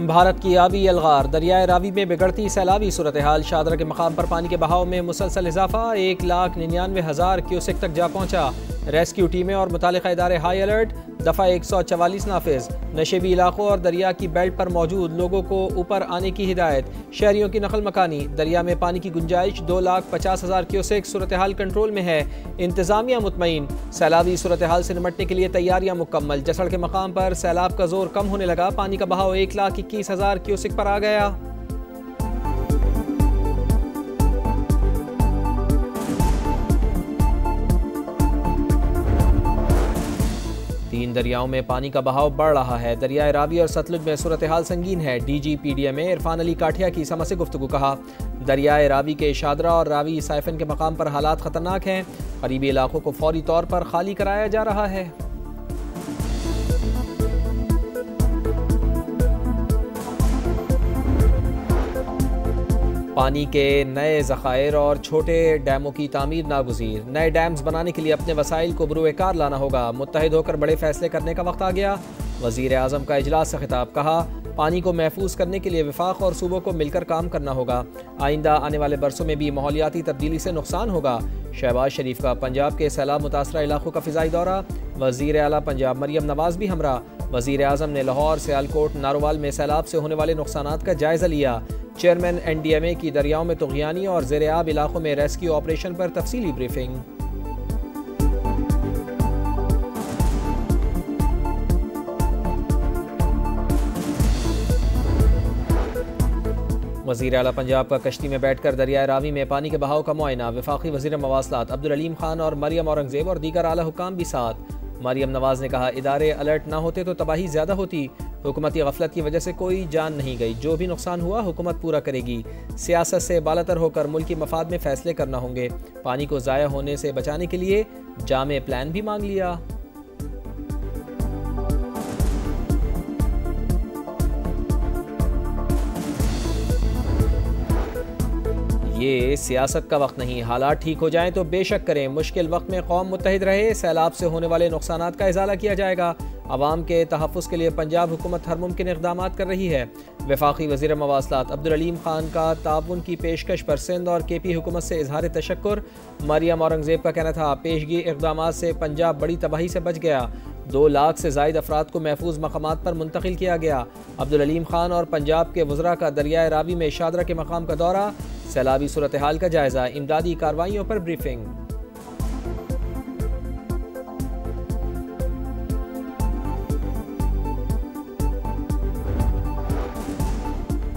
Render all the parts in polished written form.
भारत की आबी अलगार, दरियाए रावी में बिगड़ती सैलाबी सूरत हाल। शादरा के मकाम पर पानी के बहाव में मुसलसल इजाफा, 1,99,000 क्यूसेक तक जा पहुंचा। रेस्क्यू टीमें और मुतालिका इदारे हाई अलर्ट। दफ़ा 144 नाफिज। नशेबी इलाकों और दरिया की बेल्ट पर मौजूद लोगों को ऊपर आने की हिदायत। शहरियों की नकल मकानी। दरिया में पानी की गुंजाइश 2,50,000 क्यूसेक। सूरत हाल कंट्रोल में है, इंतजामिया मुतमईन। सैलाबी सूरत हाल से निमटने के लिए तैयारियां मुकम्मल। जसड़ के मकाम पर सैलाब का जोर कम होने लगा। पानी का बहाव 1,21,000 क्यूसेक पर आ गया। तीन दरियाओं में पानी का बहाव बढ़ रहा है। दरियाए रावी और सतलुज में सूरत हाल संगीन है। DGPDMA इरफान अली काठिया की समझ से गुफ्तगू। कहा, दरियाए रावी के शादरा और रावी साइफन के मकाम पर हालात खतरनाक हैं। करीबी इलाकों को फौरी तौर पर खाली कराया जा रहा है। पानी के नए ज़खायर और छोटे डैमों की तामीर नागुज़ीर। नए डैम्स बनाने के लिए अपने वसाइल को बुरुएकार लाना होगा। मुत्तहिद होकर बड़े फैसले करने का वक्त आ गया। वज़ीर आज़म का इजलास से खिताब। कहा, पानी को महफूज करने के लिए वफाक और सूबों को मिलकर काम करना होगा। आइंदा आने वाले बरसों में भी माहौलियाती तब्दीली से नुकसान होगा। शहबाज शरीफ का पंजाब के सैलाब मुतासरा इलाकों का फ़िज़ाई दौरा। वज़ीर आला पंजाब मरियम नवाज़ भी हमरा। वज़ीर आज़म ने लाहौर, सियालकोट, नारोवाल में सैलाब से होने वाले नुकसानात का जायज़ा लिया। चेयरमैन NDMA की दरियाओं में तुग़यानी और ज़ेर-ए-आब इलाकों में रेस्क्यू ऑपरेशन पर तफसीली ब्रीफिंग। वज़ीर आला पंजाब का कश्ती में बैठकर दरियाए रावी में पानी के बहाव का मुआयना। वफाकी वज़ीर मवासलात अब्दुल अलीम खान और मरियम औरंगज़ेब और दीगर आला हुक्काम भी साथ। मरियम नवाज़ ने कहा, इदारे अलर्ट ना होते तो तबाही ज़्यादा होती। हुकूमती गफलत की वजह से कोई जान नहीं गई। जो भी नुकसान हुआ हुकूमत पूरा करेगी। सियासत से बालातर होकर मुल्क की मफाद में फ़ैसले करना होंगे। पानी को ज़ाया होने से बचाने के लिए जामे प्लान भी मांग लिया। ये सियासत का वक्त नहीं। हालात ठीक हो जाएं तो बेशक करें। मुश्किल वक्त में कौम मुत्तहिद रहे। सैलाब से होने वाले नुकसानात का इजाला किया जाएगा। अवाम के तहफ़्फ़ुज़ के लिए पंजाब हुकूमत हर मुमकिन इक़दामात कर रही है। वफाकी वज़ीर मवासलात अब्दुल अलीम खान का ताउन की पेशकश पर सिंध और KP हुकूमत से इजहार तशक्कुर। मरियम औरंगज़ेब का कहना था, पेशगी इक़दामात से पंजाब बड़ी तबाही से बच गया। 2 लाख से ज़ायद अफराद को महफूज मकामात पर मुंतकिल किया गया। अब्दुल अलीम खान और पंजाब के वज़रा का दरियाए रावी में शादरा के मकाम का दौरा। सैलाबी सूरत हाल का जायज़ा। इमदादी कार्रवाइयों पर ब्रीफिंग।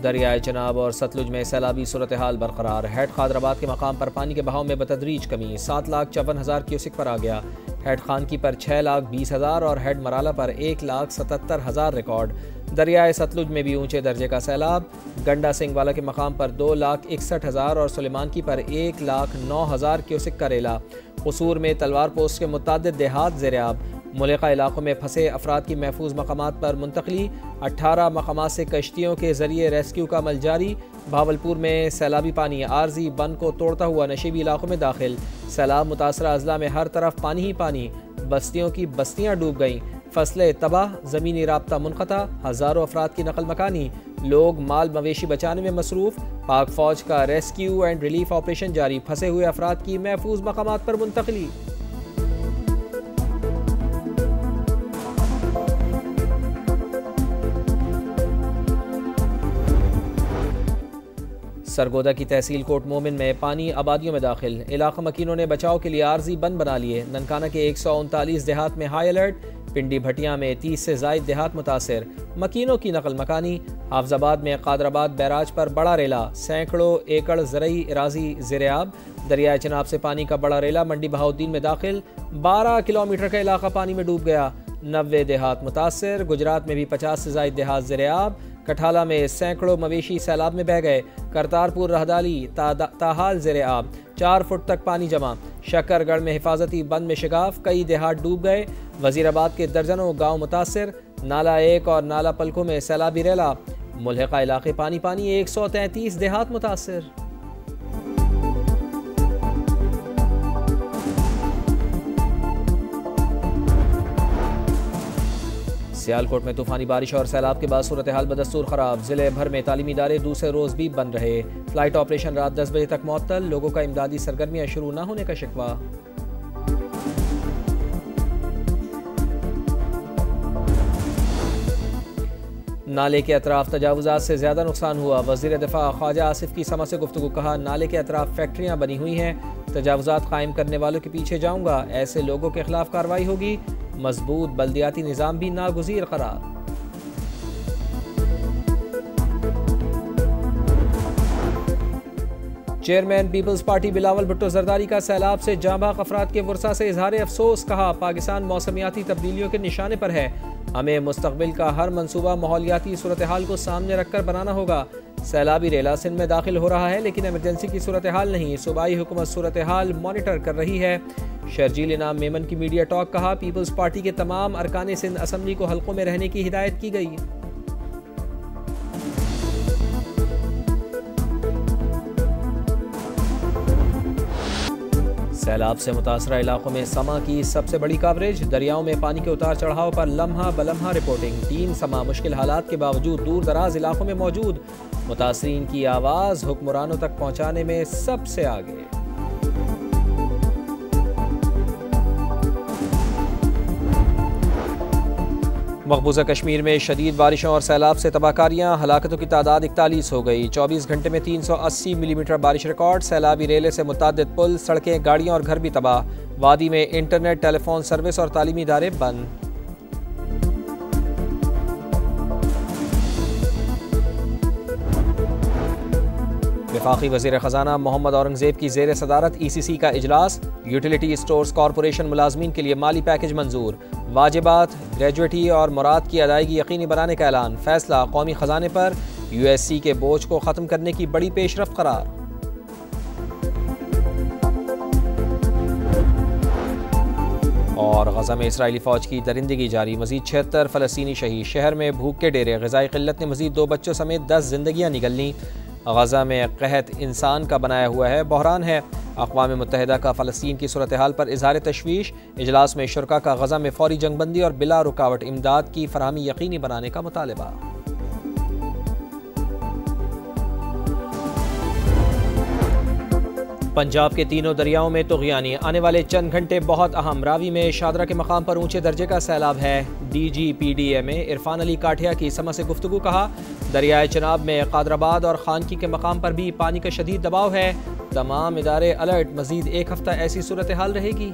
दरियाए चनाब और सतलुज में सैलाबी सूरत हाल बरकरार। हेड खादराबाद के मकाम पर पानी के बहाव में बतदरीज कमी। 7,54,000 क्यूसिक पर आ गया। हेड खानकी पर 6,20,000 और हेड मराला पर 1,77,000 रिकॉर्ड। दरियाए सतलुज में भी ऊंचे दर्जे का सैलाब। गंडा सिंह वाला के मकाम पर 2,61,000 और सुलेमान की पर 1,09,000 क्यूसिक का रेला। कसूर में तलवार पोस्ट के मुतादिद देहात ज़ेर-ए-आब। मुल्का इलाकों में फंसे अफराद की महफूज मकामात पर मुंतकली। 18 मकामात से कश्तियों के जरिए रेस्क्यू का अमल जारी। भावलपुर में सैलाबी पानी आर्जी बंद को तोड़ता हुआ नशीबी इलाकों में दाखिल। सैलाब मुतासरा अजला में हर तरफ पानी ही पानी। बस्तियों की बस्तियाँ डूब गईं। फसलें तबाह, ज़मीनी राब्ता मुनक़ता। हज़ारों अफराद की नकल मकानी। लोग माल मवेशी बचाने में मसरूफ़। पाक फ़ौज का रेस्क्यू एंड रिलीफ ऑपरेशन जारी। फंसे हुए अफराद की महफूज मकामात पर मुंतकली। सरगोदा की तहसील कोट मोमिन में पानी आबादियों में दाखिल। इलाका मकीनों ने बचाव के लिए आर्जी बंद बना लिए। ननकाना के 139 देहात में हाई अलर्ट। पिंडी भटिया में 30 से ज़ायद देहात मुतासर। मकीनों की नकल मकानी। हाफजाबाद में कादराबाद बैराज पर बड़ा रेला। सैकड़ों एकड़ ज़रई इराज़ी ज़ेर-ए-आब। दरियाए चनाब से पानी का बड़ा रेला मंडी बहाउद्दीन में दाखिल। 12 किलोमीटर का इलाका पानी में डूब गया। 90 देहात मुतासर। गुजरात में भी 50 से ज़ायद देहात ज़ेर-ए-आब। कठाला में सैकड़ों मवेशी सैलाब में बह गए। करतारपुर रहदाली ताहाल ज़ेर-ए-आब। 4 फुट तक पानी जमा। शक्करगढ़ में हिफाजती बंद में शिगाफ। कई देहात डूब गए। वज़ीराबाद के दर्जनों गांव मुतासर। नाला 1 और नाला पलकों में सैलाबी रेला। मुल्हिका इलाके पानी पानी। 133 देहात मुतासर। सियालकोट में तूफानी बारिश और सैलाब के बाद सूरत हाल बदस्तूर खराब। जिले भर में तालीमी इदारे दूसरे रोज भी बंद रहे। फ्लाइट ऑपरेशन रात 10 बजे तक मुअत्तल। लोगों का इमदादी सरगर्मियां शुरू न होने का शिकवा। नाले के अतराफ तजावुजात से ज्यादा नुकसान हुआ। वजीर दिफा ख्वाजा आसिफ की समा से गुफ्तगू। कहा, नाले के अतराफ फैक्ट्रियां बनी हुई हैं, तजावुजात कायम करने वालों के पीछे जाऊंगा। ऐसे लोगों के खिलाफ कार्रवाई होगी। मजबूत बल्दियाती निज़ाम भी नागुज़ीर करार। चेयरमैन पीपल्स पार्टी बिलावल भुट्टो जरदारी का सैलाब से जांबाग अफराद के वरसा से इजहार अफसोस। कहा, पाकिस्तान मौसमियाती तब्दीलियों के निशाने पर है। हमें मुस्तकबिल का हर मंसूबा माहौलियाती सूरत हाल को सामने रखकर बनाना होगा। सैलाबी रेला सिंध में दाखिल हो रहा है, लेकिन एमरजेंसी की सूरत हाल नहीं। सूबाई हुकूमत सूरत हाल मॉनिटर कर रही है। शर्जील इनाम मेमन की मीडिया टॉक। कहा, पीपल्स पार्टी के तमाम अरकान सिंध असम्बली को हल्कों में रहने की हिदायत की गई। सैलाब से मुतासरा इलाकों में समा की सबसे बड़ी कवरेज। दरियाओं में पानी के उतार चढ़ाव पर लम्हा बलम्हा रिपोर्टिंग। टीम समा मुश्किल हालात के बावजूद दूर दराज इलाकों में मौजूद। मुतासरीन की आवाज़ हुक्मरानों तक पहुँचाने में सबसे आगे। मकबूजा कश्मीर में शदीद बारिशों और सैलाब से तबाहकारियाँ। हलाकतों की तादाद 41 हो गई। 24 घंटे में 380 मिलीमीटर बारिश रिकॉर्ड। सैलाबी रेले से मुतअद्दिद पुल, सड़कें, गाड़ियाँ और घर भी तबाह। वादी में इंटरनेट, टेलीफोन सर्विस और तालीमी इदारे बंद। वफाकी वज़ीर ख़जाना मोहम्मद औरंगज़ेब की ज़ेर सदारत ECC का इजलास। यूटिलिटी स्टोर्स कॉरपोरेशन मुलाजमीन के लिए माली पैकेज मंजूर। वाजिबात, ग्रेजुएटी और मुराद की अदायगी यकीनी बनाने का ऐलान। फैसला कौमी ख़जाने पर USC के बोझ को ख़त्म करने की बड़ी पेशरफ्त करार। और गजा में इसराइली फ़ौज की दरिंदगी जारी। मज़ीद 76 फ़लस्तीनी शहीद। शहर में भूख के डेरे। ग़िज़ाई क़िल्लत ने मज़ीद 2 बच्चों समेत 10 जिंदगियाँ निगल लीं। गजा में कहत इंसान का बनाया हुआ है, बहरान है। अक़वाम मुत्तहिदा का फ़लस्तीन की सूरत हाल पर इज़हार तशवीश। इजलास में शुरका का गजा में फ़ौरी जंगबंदी और बिला रुकावट इमदाद की फरहमी यकीनी बनाने का मुतालबा। पंजाब के तीनों दरियाओं में तुग़यानी। आने वाले चंद घंटे बहुत अहम। रावी में शादरा के मकाम पर ऊंचे दर्जे का सैलाब है। DGPDA इरफान अली काठिया की समा से गुफ्तगू। कहा, दरियाए चनाब में कादराबाद और खानकी के मकाम पर भी पानी का शदीद दबाव है। तमाम इदारे अलर्ट। मजीद 1 हफ्ता ऐसी सूरत हाल रहेगी।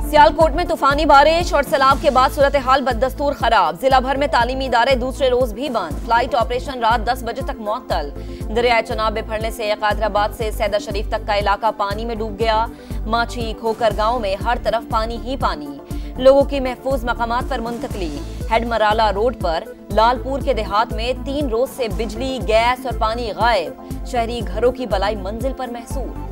सियालकोट में तूफानी बारिश और सैलाब के बाद सूरत हाल बदस्तूर खराब। जिला भर में तालीमी इदारे दूसरे रोज भी बंद। फ्लाइट ऑपरेशन रात 10 बजे तक मुअत्तल। दरियाए चनाब में फड़ने से कादराबाद से सैदा शरीफ तक का इलाका पानी में डूब गया। माछी खोकर गांव में हर तरफ पानी ही पानी। लोगों की महफूज मकामात पर मुंतकली। हेडमराला रोड पर लालपुर के देहात में 3 रोज से बिजली, गैस और पानी गायब। शहरी घरों की बलाई मंजिल पर महसूस।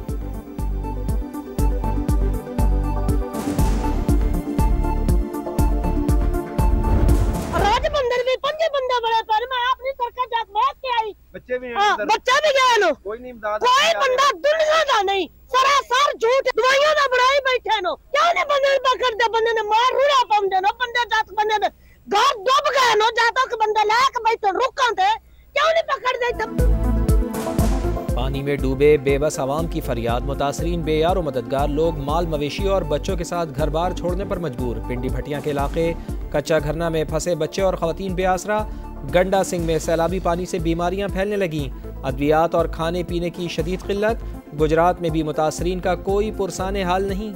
बच्चे भी गए नो। कोई नहीं इमदाद, कोई बंदा दुनिया का नहीं। सरासर झूठ दवाइयां दा बनाई बैठे नो। क्यों ने बंदे पकड़ दे, बंदे ने मार रूड़ा पाउंदे नो। बंदे जात बंदे दे घर डूब गए नो। जातो के बंदा लेके बैठे रुकां थे, क्यों नहीं पकड़ दे। पानी में डूबे बेबस आवाम की फरियाद। मुतासरीन बेयार और मददगार लोग माल मवेशी और बच्चों के साथ घर बार छोड़ने पर मजबूर। पिंडी भटिया के इलाके कच्चा घरना में फंसे बच्चे और खवातीन बेआसरा। गंडा सिंह में सैलाबी पानी से बीमारियां फैलने लगीं। अद्वियात और खाने पीने की शदीद किल्लत। गुजरात में भी मुतासरीन का कोई पुरसाने हाल नहीं।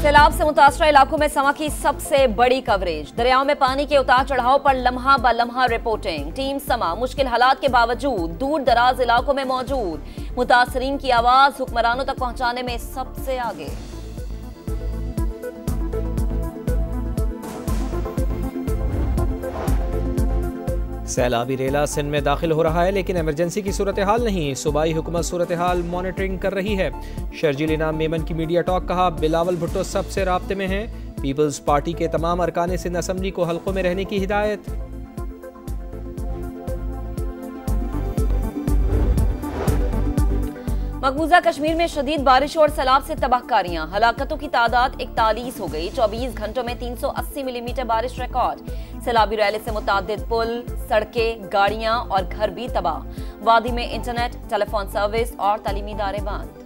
सैलाब से मुतासरा इलाकों में समा की सबसे बड़ी कवरेज। दरियाओं में पानी के उतार चढ़ाव पर लम्हा ब लम्हा रिपोर्टिंग। टीम समा मुश्किल हालात के बावजूद दूर दराज इलाकों में मौजूद। मुतासरीन की आवाज हुक्मरानों तक पहुंचाने में सबसे आगे। सैलाबी रेला सिंध में दाखिल हो रहा है, लेकिन इमरजेंसी की सूरत हाल नहीं। सूबाई हुकूमत सूरत हाल मॉनिटरिंग कर रही है। शर्जील इनाम मेमन की मीडिया टॉक। कहा, बिलावल भुट्टो सबसे राब्ते में हैं। पीपल्स पार्टी के तमाम अरकान सिंध असम्बली को हल्कों में रहने की हिदायत। मकबूजा कश्मीर में शदीद बारिश और सैलाब से तबाहकारियां, हलाकतों की तादाद 41 हो गई। 24 घंटों में 380 मिलीमीटर बारिश रिकॉर्ड। सैलाबी रैली से मुतादिद पुल, सड़कें, गाड़ियां और घर भी तबाह। वादी में इंटरनेट, टेलीफोन सर्विस और तालीमी इदारे बंद।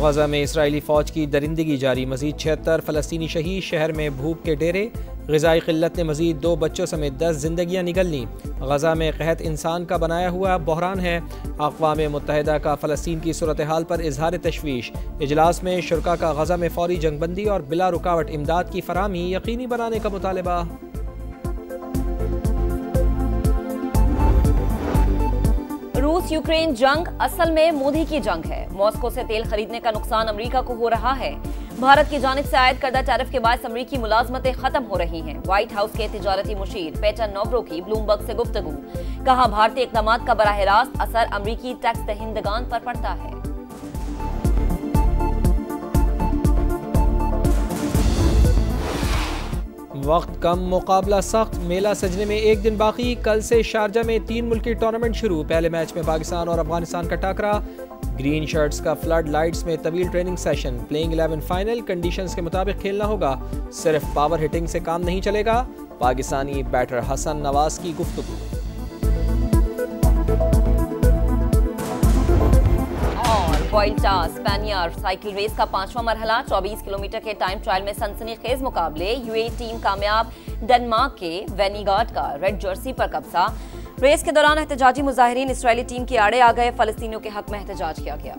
गजा में इसराइली फौज की दरिंदगी जारी, मजीद 76 फलस्तीनी शहीद। शहर में भूख के डेरे, ग़िज़ाई क़िल्लत ने मजीद 2 बच्चों समेत 10 जिंदगियां निगल लीं। गजा में क़हत इंसान का बनाया हुआ बहरान है। अक़वाम मुत्तहिदा का फ़लस्तीन की सूरत हाल पर इजहार तशवीश। इजलास में शुरका का गजा में फौरी जंगबंदी और बिला रुकावट इमदाद की फराहमी यकीनी बनाने का मुतालबा। रूस यूक्रेन जंग असल में मोदी की जंग है। मॉस्को से तेल खरीदने का नुकसान अमेरिका को हो रहा है। भारत की जानिब से आयद करदा टैरिफ के बाद अमेरिकी मुलाजमतें खत्म हो रही हैं। व्हाइट हाउस के तिजारती मुशीर पेटर नोवरो की ब्लूमबर्ग से गुफ्तगू। कहा, भारतीय इक़दामात का बराह रास्त असर अमेरिकी टैक्स दहिंदगान पर पड़ता है। वक्त कम, मुकाबला सख्त। मेला सजने में एक दिन बाकी। कल से शारजा में 3 मुल्की टूर्नामेंट शुरू। पहले मैच में पाकिस्तान और अफगानिस्तान का टाकरा। ग्रीन शर्ट्स का फ्लड लाइट्स में तवील training session. Playing 11 final, conditions के मुताबिक खेलना होगा। सिर्फ पावर हिटिंग से काम नहीं चलेगा। पाकिस्तानी बैटर हसन नवाज की गुफ्तगू। वॉल्टा स्पेनियर साइकिल रेस का 5वां मरहला। 24 किलोमीटर के टाइम ट्रायल में सनसनीखेज मुकाबले। यूएई टीम कामयाब। डेनमार्क के वेनीगार्ड का रेड जर्सी पर कब्जा। रेस के दौरान एहतजाजी मुजाहिरीन इसराइली टीम के आड़े आ गए। फलस्तीनियों के हक में एहतजाज किया गया।